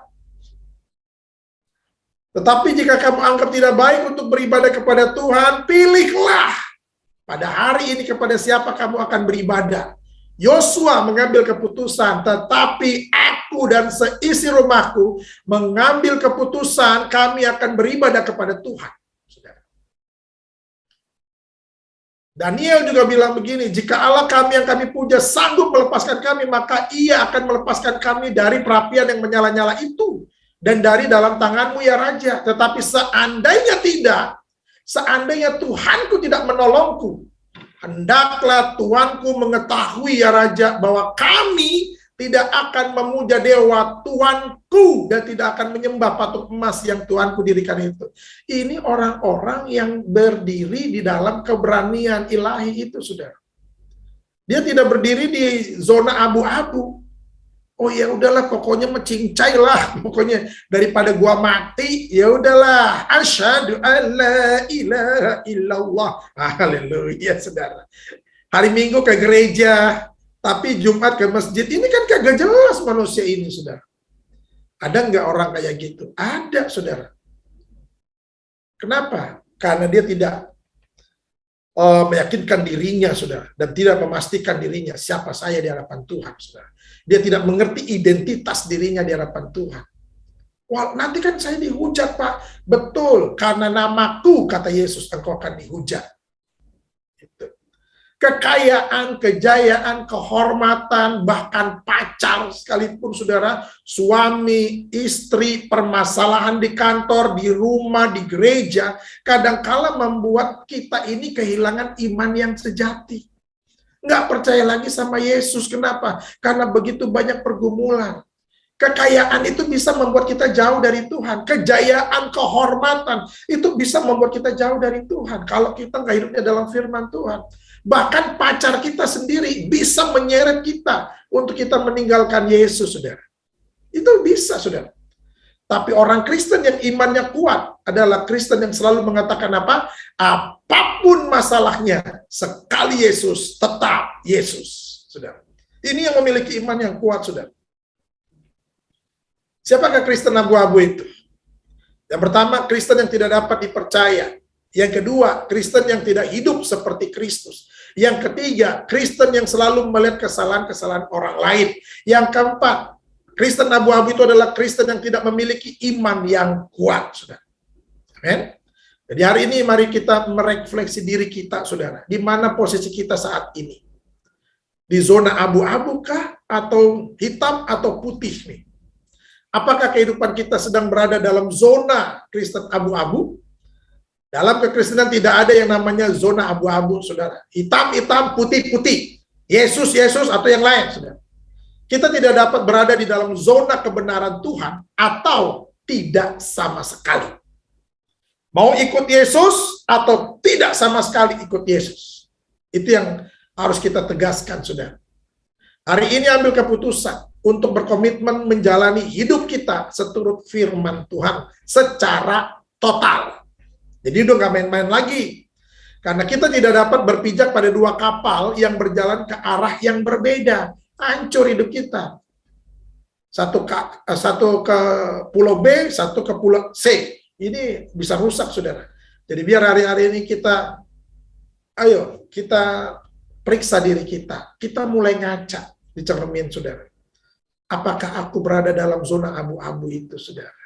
Tetapi jika kamu anggap tidak baik untuk beribadah kepada Tuhan, pilihlah pada hari ini kepada siapa kamu akan beribadah. Yosua mengambil keputusan, tetapi aku dan seisi rumahku mengambil keputusan kami akan beribadah kepada Tuhan. Daniel juga bilang begini, jika Allah kami yang kami puja sanggup melepaskan kami, maka ia akan melepaskan kami dari perapian yang menyala-nyala itu. Dan dari dalam tanganmu ya Raja. Tetapi seandainya tidak, seandainya Tuhanku tidak menolongku, hendaklah Tuanku mengetahui ya Raja bahwa kami tidak akan memuja dewa Tuanku dan tidak akan menyembah patung emas yang Tuanku dirikan itu. Ini orang-orang yang berdiri di dalam keberanian ilahi itu, saudara. Dia tidak berdiri di zona abu-abu. oh ya udahlah, pokoknya mencincai lah, pokoknya daripada gua mati, ya udahlah, asyhadu alla ilaha illallah. Haleluya, saudara. Hari Minggu ke gereja, tapi Jumat ke masjid, ini kan kagak jelas manusia ini, saudara. Ada nggak orang kayak gitu? Ada, saudara. Kenapa? Karena dia tidak meyakinkan dirinya, saudara, dan tidak memastikan dirinya siapa saya di hadapan Tuhan, saudara. Dia tidak mengerti identitas dirinya di hadapan Tuhan. Wah, nanti kan saya dihujat, Pak. Betul, karena namaku, kata Yesus, engkau akan dihujat. Gitu. Kekayaan, kejayaan, kehormatan, bahkan pacar sekalipun, saudara, suami, istri, permasalahan di kantor, di rumah, di gereja, kadangkala membuat kita ini kehilangan iman yang sejati. Nggak percaya lagi sama Yesus. Kenapa? Karena begitu banyak pergumulan. Kekayaan itu bisa membuat kita jauh dari Tuhan. Kejayaan, kehormatan, itu bisa membuat kita jauh dari Tuhan. Kalau kita nggak hidupnya dalam firman Tuhan. Bahkan pacar kita sendiri bisa menyeret kita untuk kita meninggalkan Yesus, saudara. Itu bisa, saudara. Tapi orang Kristen yang imannya kuat adalah Kristen yang selalu mengatakan apa? Apapun masalahnya, sekali Yesus, tetap Yesus, saudara. Ini yang memiliki iman yang kuat, saudara. Siapakah Kristen abu-abu itu? Yang pertama, Kristen yang tidak dapat dipercaya. Yang kedua, Kristen yang tidak hidup seperti Kristus. Yang ketiga, Kristen yang selalu melihat kesalahan-kesalahan orang lain. Yang keempat, Kristen abu-abu itu adalah Kristen yang tidak memiliki iman yang kuat, saudara. Amin. Jadi hari ini mari kita merefleksi diri kita, saudara. Di mana posisi kita saat ini? Di zona abu-abu kah? Atau hitam atau putih nih? Apakah kehidupan kita sedang berada dalam zona Kristen abu-abu? Dalam kekristenan tidak ada yang namanya zona abu-abu, saudara. Hitam-hitam, putih-putih. Yesus-Yesus atau yang lain, saudara. Kita tidak dapat berada di dalam zona kebenaran Tuhan atau tidak sama sekali. Mau ikut Yesus atau tidak sama sekali ikut Yesus. Itu yang harus kita tegaskan, saudara. Hari ini ambil keputusan untuk berkomitmen menjalani hidup kita seturut firman Tuhan secara total. Jadi udah nggak main-main lagi. Karena kita tidak dapat berpijak pada dua kapal yang berjalan ke arah yang berbeda. Hancur hidup kita. Satu ke pulau B, satu ke pulau C. Ini bisa rusak, saudara. Jadi biar hari-hari ini kita periksa diri kita. Kita mulai ngaca di cermin, saudara. Apakah aku berada dalam zona abu-abu itu, saudara?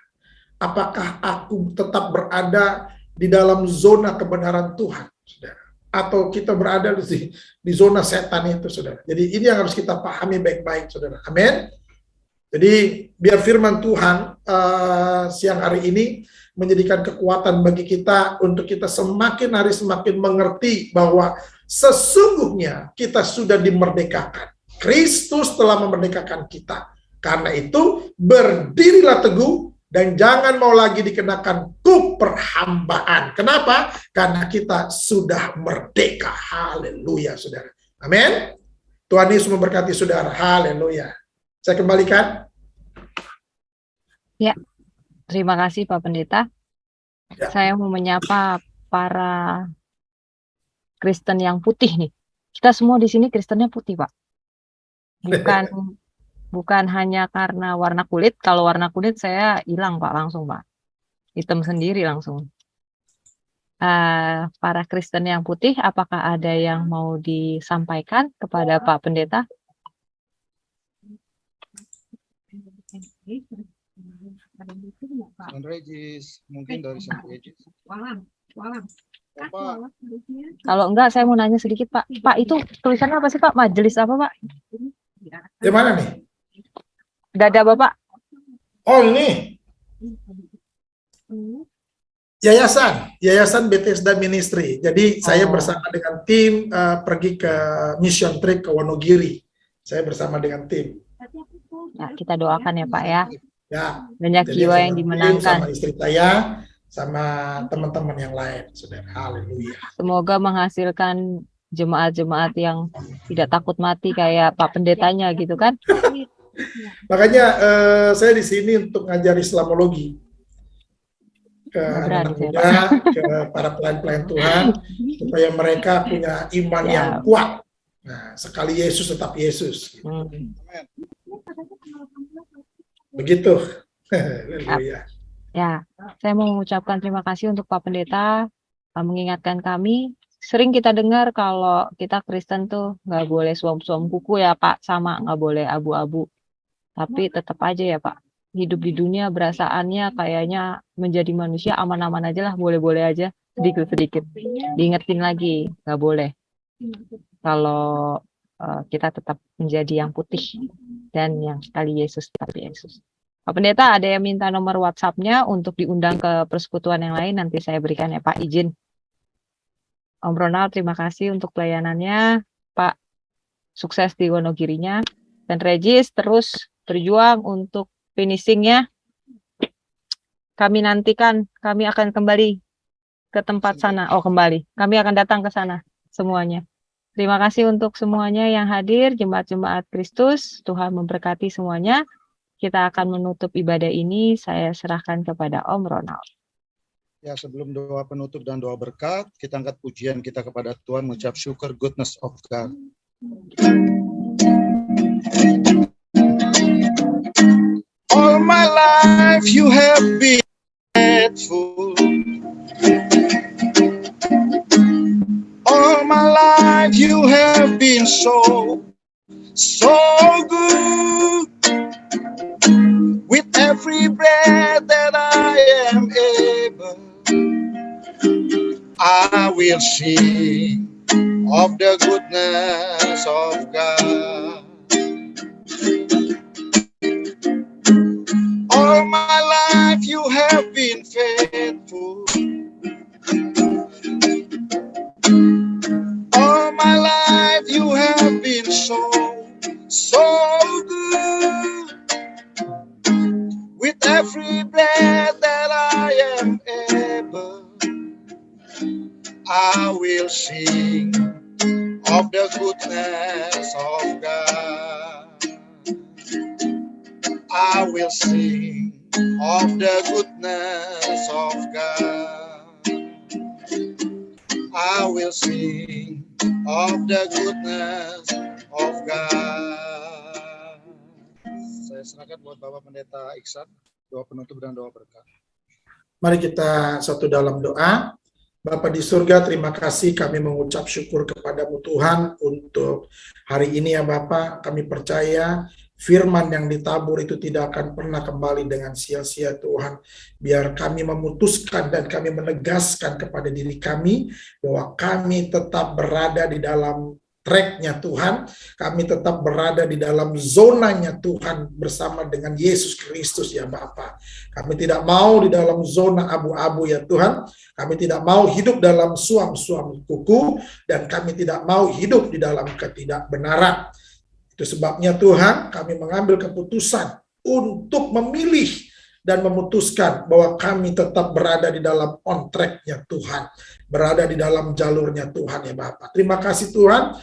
Apakah aku tetap berada di dalam zona kebenaran Tuhan, saudara? Atau kita berada di zona setan itu, saudara? Jadi ini yang harus kita pahami baik-baik, saudara. Amin. Jadi biar firman Tuhan siang hari ini menjadikan kekuatan bagi kita untuk kita semakin hari semakin mengerti bahwa sesungguhnya kita sudah dimerdekakan. Kristus telah memerdekakan kita. Karena itu berdirilah teguh dan jangan mau lagi dikenakan kuk perhambaan. Kenapa? Karena kita sudah merdeka. Haleluya, saudara. Amin. Tuhan Yesus memberkati saudara. Haleluya. Saya kembalikan. Ya, terima kasih Pak Pendeta. Ya. Saya mau menyapa para Kristen yang putih nih. Kita semua di sini Kristennya putih, Pak. Bukan hanya karena warna kulit. Kalau warna kulit saya hilang, Pak, langsung, Pak. Hitam sendiri langsung. Para Kristen yang putih, apakah ada yang mau disampaikan kepada Pak Pendeta? San Regis, mungkin dari San Regis. Kalau enggak, saya mau nanya sedikit, Pak. Pak, itu tulisannya apa sih, Pak? Majelis apa, Pak? Di mana nih? Dada Bapak. Oh, ini. Yayasan Bethesda Ministry. Jadi saya bersama dengan tim pergi ke mission trip ke Wonogiri. Saya bersama dengan tim. Nah, kita doakan ya, Pak, ya. Ya. Banyak jiwa yang dimenangkan. Sama istri saya, sama teman-teman yang lain, saudara. Haleluya. Semoga menghasilkan jemaat-jemaat yang tidak takut mati kayak Pak Pendetanya gitu kan. Makanya saya di sini untuk ngajar Islamologi ke anak-anak muda, ke para pelayan-pelayan Tuhan, supaya mereka punya iman yang kuat. Nah, sekali Yesus tetap Yesus. Begitu. Ya, saya mau mengucapkan terima kasih untuk Pak Pendeta mengingatkan kami. Sering kita dengar kalau kita Kristen tuh nggak boleh suam-suam kuku ya Pak, sama nggak boleh abu-abu. Tapi tetap aja ya Pak, hidup di dunia berasaannya kayaknya menjadi manusia aman-aman aja lah, boleh-boleh aja, sedikit-sedikit. Diingetin lagi, nggak boleh. Kalau kita tetap menjadi yang putih dan yang sekali Yesus tetap Yesus. Pak Pendeta, ada yang minta nomor WhatsApp-nya untuk diundang ke persekutuan yang lain, nanti saya berikan ya Pak, izin. Om Ronald, terima kasih untuk pelayanannya. Pak, sukses di Wonogirinya. Dan Regis terus berjuang untuk finishing-nya. Kami nantikan, kami akan kembali ke tempat sana. Oh, kembali. Kami akan datang ke sana semuanya. Terima kasih untuk semuanya yang hadir, jemaat-jemaat Kristus. Tuhan memberkati semuanya. Kita akan menutup ibadah ini. Saya serahkan kepada Om Ronald. Ya, sebelum doa penutup dan doa berkat, kita angkat pujian kita kepada Tuhan, mengucap syukur goodness of God. All my life you have been faithful. All my life you have been so good. With every breath that I am able, I will sing of the goodness of God. All my life you have been faithful. All my life you have been so good. With every breath that I am able, I will sing of the goodness of God. I will sing of the goodness of God. I will sing of the goodness of God. Saya serahkan buat Bapak Pendeta Iksan, doa penutup dan doa berkat. Mari kita satu dalam doa. Bapa di surga, terima kasih kami mengucap syukur kepadamu Tuhan untuk hari ini ya Bapa. Kami percaya firman yang ditabur itu tidak akan pernah kembali dengan sia-sia Tuhan. Biar kami memutuskan dan kami menegaskan kepada diri kami bahwa kami tetap berada di dalam track-nya Tuhan, kami tetap berada di dalam zonanya Tuhan bersama dengan Yesus Kristus ya Bapa. Kami tidak mau di dalam zona abu-abu ya Tuhan, kami tidak mau hidup dalam suam-suam kuku, dan kami tidak mau hidup di dalam ketidakbenaran. Itu sebabnya Tuhan, kami mengambil keputusan untuk memilih dan memutuskan bahwa kami tetap berada di dalam on track-nya Tuhan, berada di dalam jalurnya Tuhan ya Bapak. Terima kasih Tuhan,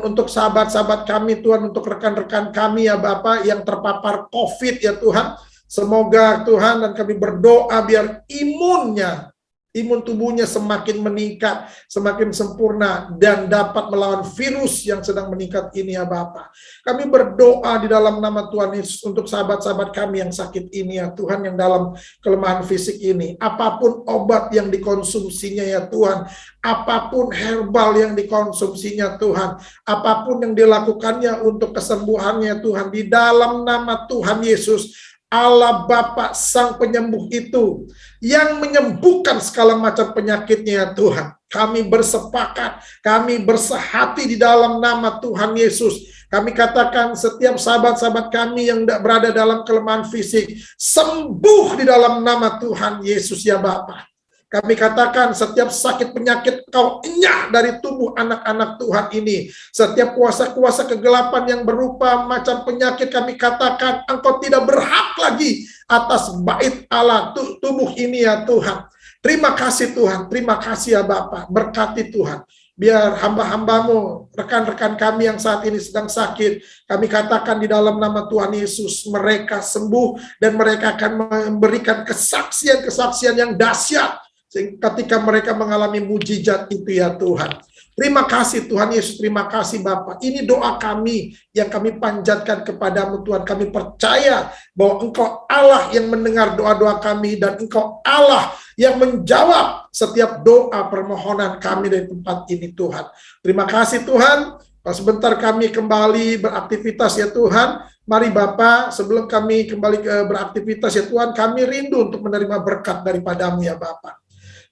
untuk sahabat-sahabat kami Tuhan, untuk rekan-rekan kami ya Bapak yang terpapar COVID ya Tuhan. Semoga Tuhan, dan kami berdoa biar imun tubuhnya semakin meningkat, semakin sempurna, dan dapat melawan virus yang sedang meningkat ini ya Bapa. Kami berdoa di dalam nama Tuhan Yesus untuk sahabat-sahabat kami yang sakit ini ya Tuhan, yang dalam kelemahan fisik ini. Apapun obat yang dikonsumsinya ya Tuhan, apapun herbal yang dikonsumsinya Tuhan, apapun yang dilakukannya untuk kesembuhannya Tuhan, di dalam nama Tuhan Yesus, Allah Bapa Sang Penyembuh itu yang menyembuhkan segala macam penyakitnya ya Tuhan. Kami bersepakat, kami bersehati di dalam nama Tuhan Yesus. Kami katakan setiap sahabat-sahabat kami yang berada dalam kelemahan fisik, sembuh di dalam nama Tuhan Yesus ya Bapa. Kami katakan setiap sakit penyakit kau enyah dari tubuh anak-anak Tuhan ini. Setiap kuasa-kuasa kegelapan yang berupa macam penyakit, kami katakan engkau tidak berhak lagi atas bait Allah tubuh ini ya Tuhan. Terima kasih Tuhan, terima kasih ya Bapa. Berkati Tuhan. Biar hamba-hambamu, rekan-rekan kami yang saat ini sedang sakit, kami katakan di dalam nama Tuhan Yesus, mereka sembuh dan mereka akan memberikan kesaksian-kesaksian yang dahsyat ketika mereka mengalami mujizat itu ya Tuhan. Terima kasih Tuhan Yesus, terima kasih Bapa. Ini doa kami yang kami panjatkan kepadamu Tuhan. Kami percaya bahwa Engkau Allah yang mendengar doa-doa kami dan Engkau Allah yang menjawab setiap doa permohonan kami dari tempat ini Tuhan. Terima kasih Tuhan. Sebentar kami kembali beraktivitas ya Tuhan. Mari Bapa, sebelum kami kembali beraktivitas ya Tuhan, kami rindu untuk menerima berkat daripadamu ya Bapa.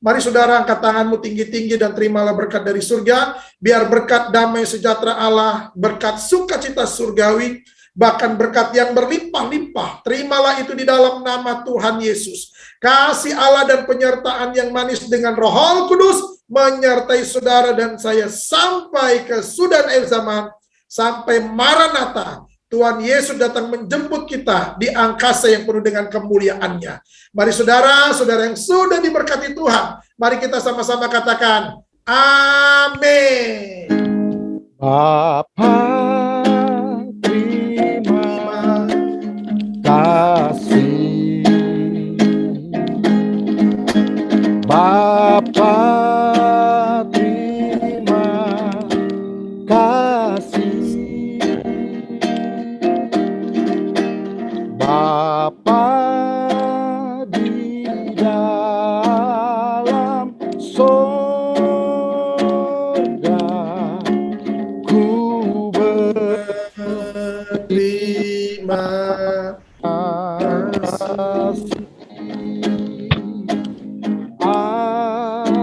Mari saudara angkat tanganmu tinggi-tinggi dan terimalah berkat dari surga. Biar berkat damai sejahtera Allah, berkat sukacita surgawi, bahkan berkat yang berlimpah-limpah. Terimalah itu di dalam nama Tuhan Yesus. Kasih Allah dan penyertaan yang manis dengan Roh Kudus menyertai saudara dan saya sampai ke sudahan akhir zaman, sampai Maranatha. Tuhan Yesus datang menjemput kita di angkasa yang penuh dengan kemuliaannya. Mari saudara-saudara yang sudah diberkati Tuhan, mari kita sama-sama katakan, amin. Bapa, terima kasih. Bapa, terima kasih. Bapa di dalam sorga, ku berterima kasih.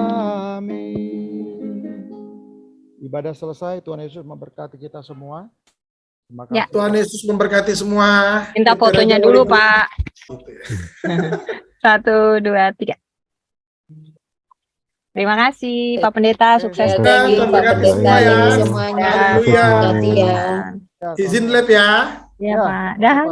Amin. Ibadah selesai, Tuhan Yesus memberkati kita semua. Terima kasih. Ya. Tuhan Yesus memberkati semua. Minta fotonya dulu, Pak. 1, 2, 3. Terima kasih, Pak Pendeta. Sukses Tuhan lagi. memberkati semua ya. semuanya. Haleluya. Berkati ya. Izin lab ya. Ya, Pak. Dah.